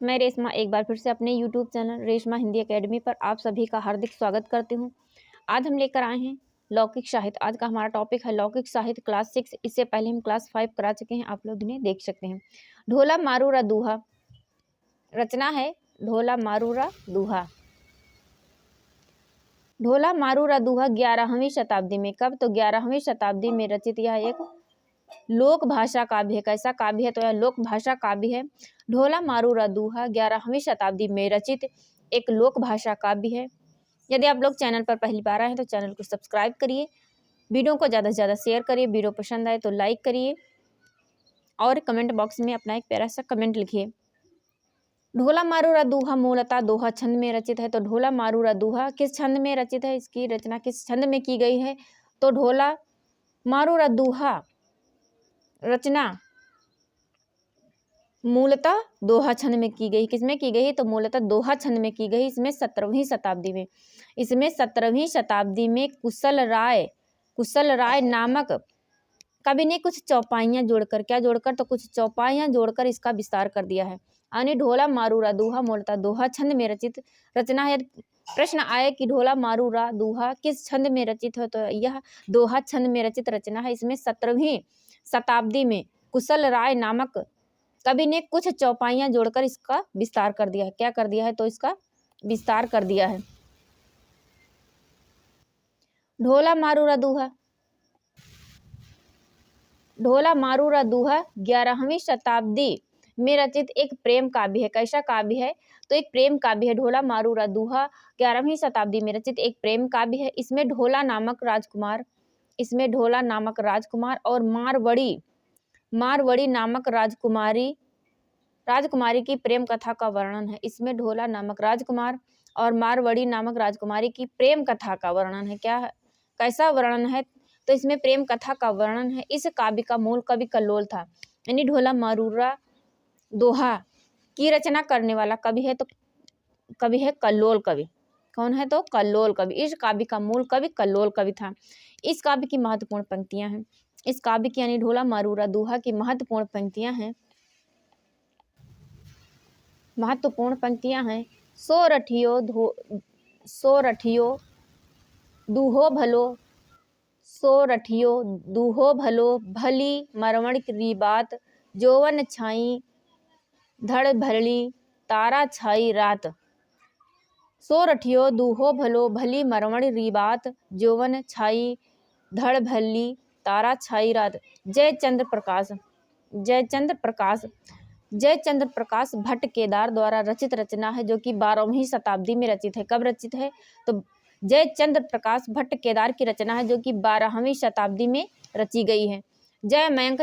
मैं रेशमा एक बार फिर से अपने YouTube channel Reshma Hindi academy पर आप सभी का हार्दिक स्वागत करती हूँ। आज हम लेकर आए हैं लौकिक साहित्य। आज का हमारा टॉपिक है लौकिक साहित्य क्लास 6। इससे पहले हम क्लास 5 करा चुके हैं, आप लोग इन्हें देख सकते हैं। ढोला मारूरा दूहा, रचना है ढोला मारूरा दूहा। ढोला मारूरा दूहा 11वीं शताब्दी में, कब? तो 11वीं शताब्दी में रचित यह एक लोक भाषा काव्य है। कैसा काव्य है? तो यह लोक भाषा काव्य है। ढोला मारूरा दूहा 11वीं शताब्दी में रचित एक लोक भाषा काव्य है। यदि आप लोग चैनल पर पहली बार आए हैं तो चैनल को सब्सक्राइब करिए, वीडियो को ज़्यादा से ज़्यादा शेयर करिए, वीडियो पसंद आए तो लाइक करिए और कमेंट बॉक्स में अपना एक प्यारा सा कमेंट लिखिए। ढोला मारूरा दूहा मूलतः दोहा छंद में रचित है। तो ढोला मारूरा दूहा किस छंद में रचित है? इसकी रचना किस छंद में की गई है? तो ढोला मारूरा दूहा रचना मूलतः दोहा छंद में की गई। किसमें की गई? तो मूलतः दोहा छंद में की गई। इसमें 17वीं शताब्दी में, इसमें 17वीं शताब्दी में कुशल राय नामक कवि ने कुछ चौपाइयां जोड़कर, क्या जोड़कर? तो कुछ चौपाइयां जोड़कर इसका विस्तार कर दिया है। यानी ढोला मारूरा दूहा मूलतः दोहा छंद में रचित रचना है। प्रश्न आए कि ढोला मारूरा दूहा किस छंद में रचित है? तो यह दोहा छंद में रचित रचना है। इसमें 17वीं शताब्दी में कुशल राय नामक कवि ने कुछ चौपाइयां जोड़कर इसका विस्तार कर दिया है। क्या कर दिया है? तो इसका विस्तार कर दिया है। ढोला मारूरा दूहा, ढोला मारूरा दूहा 11वीं शताब्दी में रचित एक प्रेम काव्य है। कैसा काव्य है? तो एक प्रेम काव्य है। ढोला मारूरा दूहा 11वीं शताब्दी में रचित एक प्रेम काव्य है। इसमें ढोला नामक राजकुमार और मारवड़ी नामक राजकुमारी की प्रेम कथा का वर्णन है। इसमें ढोला नामक राजकुमार और मारवड़ी नामक राजकुमारी की प्रेम कथा का वर्णन है। क्या है? कैसा वर्णन है? तो इसमें प्रेम कथा का वर्णन है। इस काव्य का मूल कवि कल्लोल था। यानी ढोला मारूरा दोहा की रचना करने वाला कवि है तो कवि है कल्लोल कवि। कौन है? तो कल्लोल कवि। इस काव्य का मूल कवि कल्लोल कवि था। इस काव्य की महत्वपूर्ण पंक्तियां हैं। इस काव्य की यानी ढोला मारूरा दोहा की महत्वपूर्ण पंक्तियां हैं। सो रठियो दूहो भलो भली मरमण की बात जोवन छाई धड़ भरली तारा छाई रात। सो रठियो दूहो भलो भली मरमण री बात जोवन छाई धड़ भरली तारा छाई रात। जयचंद्र प्रकाश भट्ट केदार द्वारा रचित रचना है, जो कि 12वीं शताब्दी में रचित है। कब रचित है? तो जयचंद्र प्रकाश भट्ट केदार की रचना है, जो कि 12वीं शताब्दी में रची गई है। जय मयंक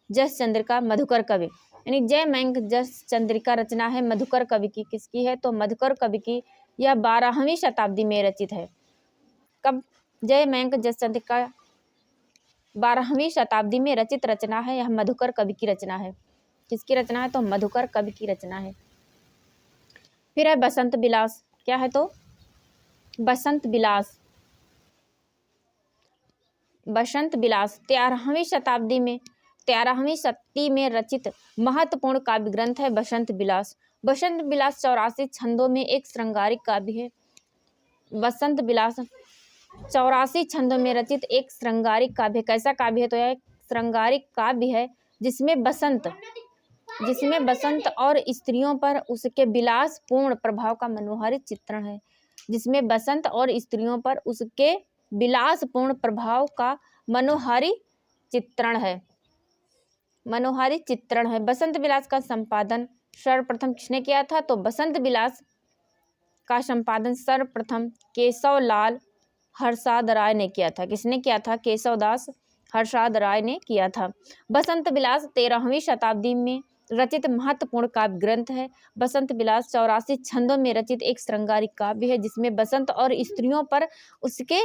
जस चंद्रिका मधुकर कवि, यानी जय मयंक जस चंद्रिका रचना है मधुकर कवि की। किसकी है? तो मधुकर कवि की। यह 12वीं शताब्दी में रचित है। कब? जय मयंक जस चंद्रिका 12वीं शताब्दी में रचित रचना है। यह मधुकर कवि की रचना है। किसकी रचना है? तो मधुकर कवि की रचना है। फिर है बसंत विलास। क्या है? तो बसंत विलास 13वीं शताब्दी में रचित महत्वपूर्ण काव्य ग्रंथ है बसंत विलास। बसंत विलास 84 छंदों में एक श्रृंगारिक काव्य है। बसंत विलास 84 छंदों में रचित एक श्रृंगारिक काव्य। कैसा काव्य है? तो यह एक श्रृंगारिक काव्य है जिसमें बसंत और स्त्रियों पर उसके विलासपूर्ण प्रभाव का मनोहारी चित्रण है। जिसमें बसंत और स्त्रियों पर उसके विलासपूर्ण प्रभाव का मनोहारी चित्रण है। बसंत विलास का संपादन सर्वप्रथम किसने किया था? तो बसंत विलास का संपादन सर्वप्रथम केशवलाल हरसाद राय ने किया था। किसने किया था? केशवदास हरसाद राय ने किया था। बसंत विलास 13वीं शताब्दी में रचित महत्वपूर्ण काव्य ग्रंथ है। बसंत विलास 84 छंदों में रचित एक श्रृंगारिक काव्य है, जिसमें बसंत और स्त्रियों पर उसके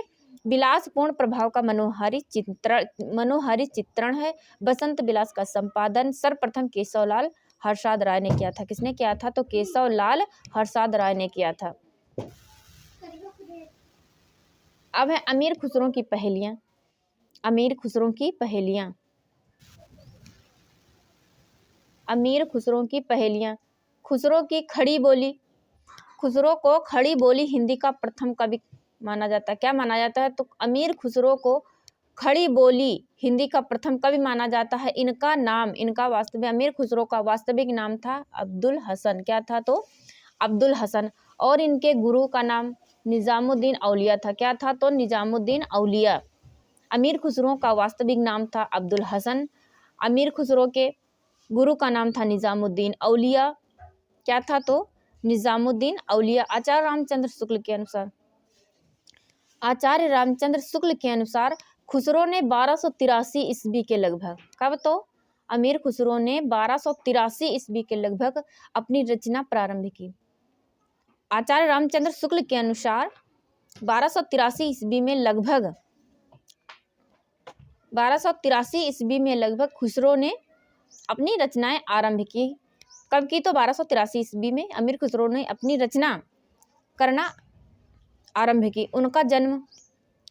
विलासपूर्ण प्रभाव का मनोहारी चित्रण है। बसंत विलास का संपादन सर्वप्रथम केशवलाल हरसाद राय ने किया था। किसने किया था? तो केशवलाल हरसाद राय ने किया था। अब है अमीर खुसरो की पहेलियां। अमीर खुसरो की पहेलियाँ। खुसरो की खड़ी बोली, खुसरो को खड़ी बोली हिंदी का प्रथम कवि माना जाता है। क्या माना जाता है? तो अमीर खुसरो को खड़ी बोली हिंदी का प्रथम कवि माना जाता है। इनका नाम, इनका वास्तविक, अमीर खुसरो का वास्तविक नाम था अब्दुल हसन। क्या था? तो अब्दुल हसन। और इनके गुरु का नाम निजामुद्दीन औलिया था। क्या था? तो निजामुद्दीन औलिया। अमीर खुसरो का वास्तविक नाम था अब्दुल हसन। अमीर खुसरो के गुरु का नाम था निजामुद्दीन औलिया। क्या था? तो निजामुद्दीन औलिया। आचार्य रामचंद्र शुक्ल के अनुसार, आचार्य रामचंद्र शुक्ल के अनुसार खुसरो ने 1283 ईस्वी के लगभग, कब? तो अमीर खुसरो ने 1283 ईस्वी के लगभग अपनी रचना प्रारंभ की। आचार्य रामचंद्र शुक्ल के अनुसार 1283 ईस्वी में लगभग 1283 ईस्वी में लगभग खुसरो ने अपनी रचनाएं आरंभ की। कब की? तो 1283 ईस्वी में अमीर खुसरो ने अपनी रचना करना आरंभ की। उनका जन्म,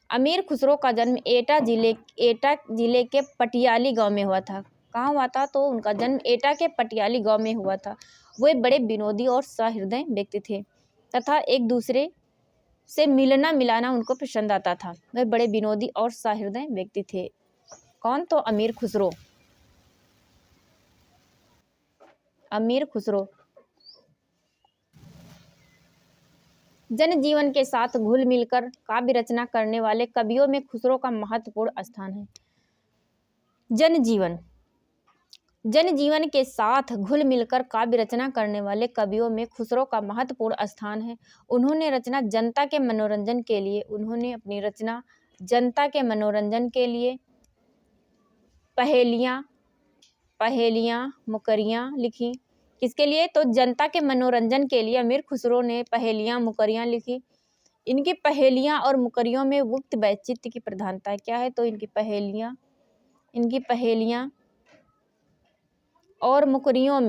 अमीर खुसरो का जन्म एटा जिले के पटियाली गांव में हुआ था। कहाँ हुआ था? तो उनका जन्म एटा के पटियाली गांव में हुआ था। वे बड़े विनोदी और सहृदय व्यक्ति थे तथा एक दूसरे से मिलना मिलाना उनको पसंद आता था। वे बड़े विनोदी और सहृदय व्यक्ति थे। कौन? तो अमीर खुसरो। अमीर खुसरो जनजीवन के साथ घुल मिलकर काव्य रचना करने वाले कवियों में खुसरो का महत्वपूर्ण स्थान है। जनजीवन के साथ घुल मिलकर काव्य रचना करने वाले कवियों में खुसरो का महत्वपूर्ण स्थान है। उन्होंने जनता के मनोरंजन के लिए पहेलियाँ मुकरियाँ लिखी। किसके लिए? तो जनता के मनोरंजन के लिए अमीर खुसरो ने पहेलियाँ मुकरियाँ लिखी। इनकी पहेलियाँ और मुकरियों में उक्त वैचित्र्य की प्रधानता है। क्या है? तो इनकी पहेलियाँ और मुकरियों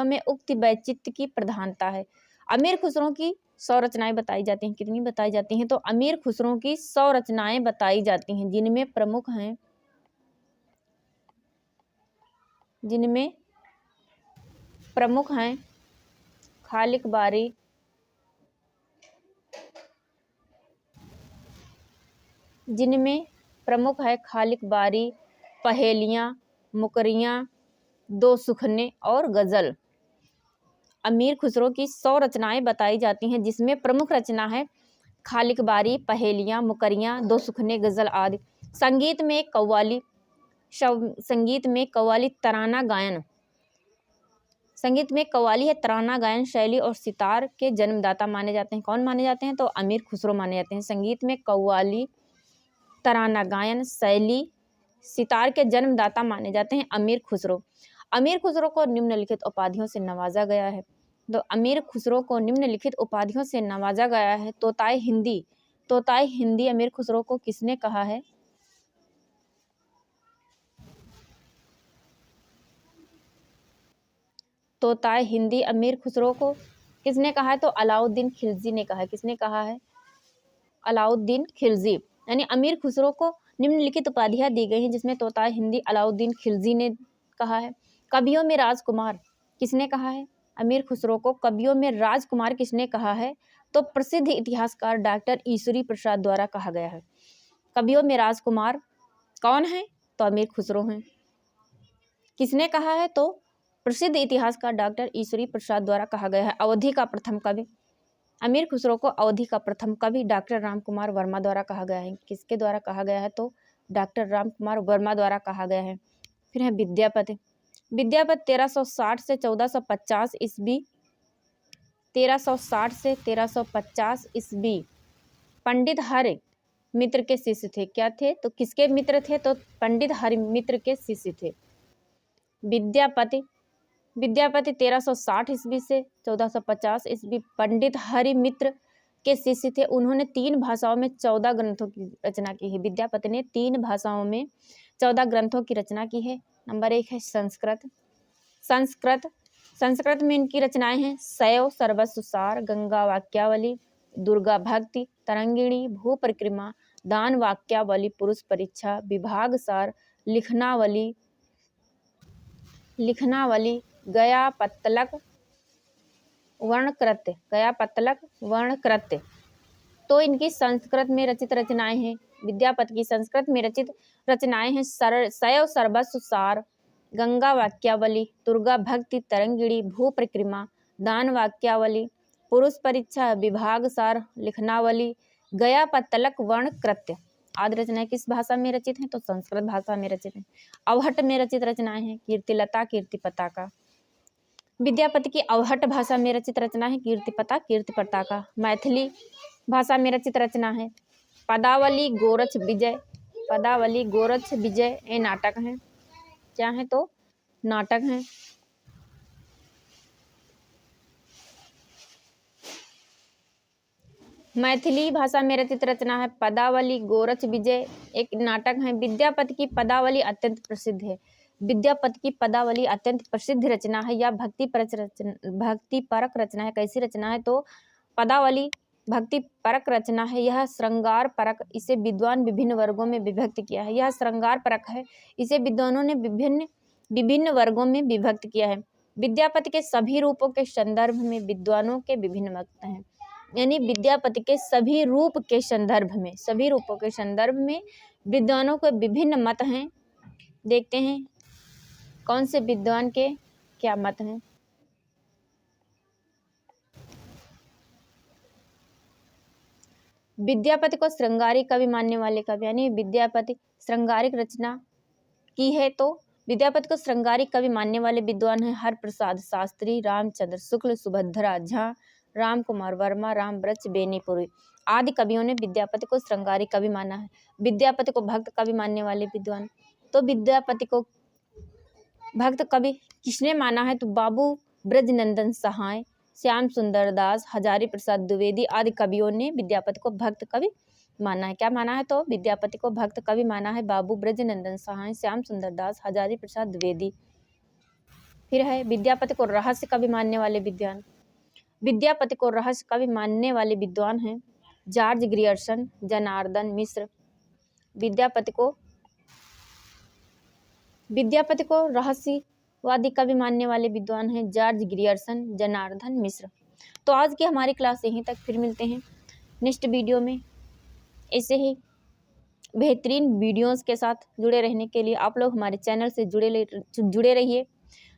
में उक्त वैचित्र्य की प्रधानता है। अमीर खुसरो की 100 रचनाएं बताई जाती हैं। कितनी बताई जाती हैं? तो अमीर खुसरो की 100 रचनाएं बताई जाती हैं, जिनमें प्रमुख हैं खालिक बारी, पहेलियाँ, मुकरियाँ, दो सुखने और गजल। अमीर खुसरो की 100 रचनाएं बताई जाती हैं, जिसमें प्रमुख रचना है खालिक बारी, पहेलियाँ, मुकरियाँ, दो सुखने, गजल आदि। संगीत में कव्वाली तराना गायन शैली और सितार के जन्मदाता माने जाते हैं। कौन माने जाते हैं? तो अमीर खुसरो माने जाते हैं। संगीत में कव्वाली, तराना गायन शैली, सितार के जन्मदाता माने जाते हैं अमीर खुसरो। अमीर खुसरो को निम्नलिखित उपाधियों से नवाजा गया है। तो अमीर खुसरो को निम्नलिखित उपाधियों से नवाजा गया है। तोताए हिंदी अमीर खुसरो को किसने कहा है? तोताए हिंदी अमीर खुसरो को किसने कहा है? तो अलाउद्दीन खिलजी ने कहा है। किसने कहा है? अलाउद्दीन खिलजी। यानी अमीर खुसरो को निम्नलिखित उपाधियां दी गई हैं, जिसमें तोताए हिंदी अलाउद्दीन खिलजी ने कहा है। कवियों में राजकुमार किसने कहा है? अमीर खुसरो को कवियों में राजकुमार किसने कहा है? तो प्रसिद्ध इतिहासकार डॉक्टर ईश्वरी प्रसाद द्वारा कहा गया है। कवियों में राजकुमार कौन है? तो अमीर खुसरो हैं। किसने कहा है? तो प्रसिद्ध इतिहासकार डॉक्टर ईश्वरी प्रसाद द्वारा कहा गया है। अवधि का प्रथम कवि अमीर खुसरो को अवधि का प्रथम कवि डॉक्टर रामकुमार वर्मा द्वारा कहा गया है। किसके द्वारा कहा गया है? तो डॉक्टर रामकुमार वर्मा द्वारा कहा गया है। फिर है विद्यापति। 1360 से 1450 ईस्वी, 1360 से 1350 ईस्वी पंडित हरि मित्र के शिष्य थे। क्या थे? तो किसके मित्र थे? तो पंडित हरि मित्र के शिष्य थे। विद्यापति 1360 ईस्वी से 1450 ईस्वी पंडित हरि मित्र के शिष्य थे। उन्होंने 3 भाषाओं में 14 ग्रंथों की रचना की है। विद्यापति ने 3 भाषाओं में 14 ग्रंथों की रचना की है। नंबर 1 है संस्कृत में इनकी रचनाएं हैं शैव सर्वस्व सार, गंगा वाक्यावली, दुर्गा भक्ति, तरंगिणी, भू परिक्रमा, दान वाक्यावली, पुरुष परीक्षा, विभाग सार, लिखनावली, लिखनावली, गया पत्तलक, वर्णकृत्य, गया पत्तलक, वर्णकृत्य। तो इनकी संस्कृत में रचित रचनाएं हैं। विद्यापति की संस्कृत में रचित रचनाएं हैं शैव सर्वस्व सार, गंगा वाक्यावली, दुर्गा भक्ति तरंगिणी, भू परिक्रमा, दान वाक्यावली, पुरुष परीक्षा विभाग सार, लिखनावली, गया पत्तलक, वर्णकृत्य आदि रचनाएं किस भाषा में रचित हैं? तो संस्कृत भाषा में रचित हैं। अवहट में रचित रचनाएं हैं कीर्तिलता, कीर्ति पताका। विद्यापति की अवहट भाषा में रचित रचना है कीर्तिपता, कीर्ति पताका। मैथिली भाषा में रचित रचना है पदावली, गोरक्ष विजय, पदावली, गोरक्ष विजय। ये नाटक हैं, क्या है? तो नाटक हैं। मैथिली भाषा में रचित रचना है पदावली, गोरक्ष विजय, एक नाटक है। विद्यापति की पदावली अत्यंत प्रसिद्ध है। विद्यापति की पदावली अत्यंत प्रसिद्ध रचना है या भक्ति परक रचना है। कैसी रचना है? तो पदावली भक्ति परक रचना है। यह श्रृंगार परक, इसे विद्वान विभिन्न वर्गों में विभक्त किया है। यह श्रृंगार परक है, इसे विद्वानों ने विभिन्न वर्गों में विभक्त किया है। विद्यापति के सभी रूपों के संदर्भ में विद्वानों के विभिन्न मत हैं। यानी विद्यापति के सभी रूप के संदर्भ में, सभी रूपों के संदर्भ में विद्वानों के विभिन्न मत हैं। देखते हैं कौन से विद्वान के क्या मत हैं। विद्यापति को श्रृंगारिक कवि मानने वाले कवि, यानी विद्यापति श्रृंगारिक रचना की है तो विद्यापति को श्रृंगारिक कवि मानने वाले विद्वान हैं हरप्रसाद शास्त्री, रामचंद्र शुक्ल, सुभद्रा झा, राम कुमार वर्मा, राम वृक्ष बेनीपुरी आदि कवियों ने विद्यापति को श्रृंगारिक कवि माना है। विद्यापति को भक्त कवि मानने वाले विद्वान, तो विद्यापति को भक्त कवि किसने माना है? तो बाबू ब्रजनंदन सहाय, श्याम सुंदर दास, हजारी प्रसाद द्विवेदी आदि कवियों ने विद्यापति को भक्त कवि माना है। क्या माना है? तो विद्यापति को भक्त कवि माना है बाबू ब्रजनंदन सहाय, श्याम सुंदर दास, हजारी प्रसाद द्विवेदी। फिर है विद्यापति को रहस्य कवि मानने वाले विद्वान। विद्यापति को रहस्य कवि मानने वाले विद्वान हैं जॉर्ज ग्रियर्सन, जनार्दन मिश्र। विद्यापति को रहस्यवादी कवि मानने वाले विद्वान हैं जॉर्ज ग्रियर्सन, जनार्दन मिश्र। तो आज की हमारी क्लास यहीं तक, फिर मिलते हैं नेक्स्ट वीडियो में। ऐसे ही बेहतरीन वीडियोस के साथ जुड़े रहने के लिए आप लोग हमारे चैनल से जुड़े रहिए।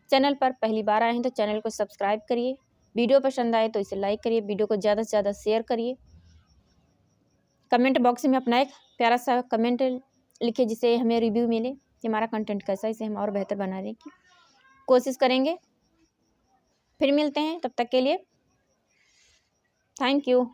चैनल पर पहली बार आए हैं तो चैनल को सब्सक्राइब करिए। वीडियो पसंद आए तो इसे लाइक करिए, वीडियो को ज़्यादा से ज़्यादा शेयर करिए। कमेंट बॉक्स में अपना एक प्यारा सा कमेंट लिखिए जिससे हमें रिव्यू मिले कि हमारा कंटेंट कैसा है, इसे हम और बेहतर बनाने की कोशिश करेंगे। फिर मिलते हैं, तब तक के लिए थैंक यू।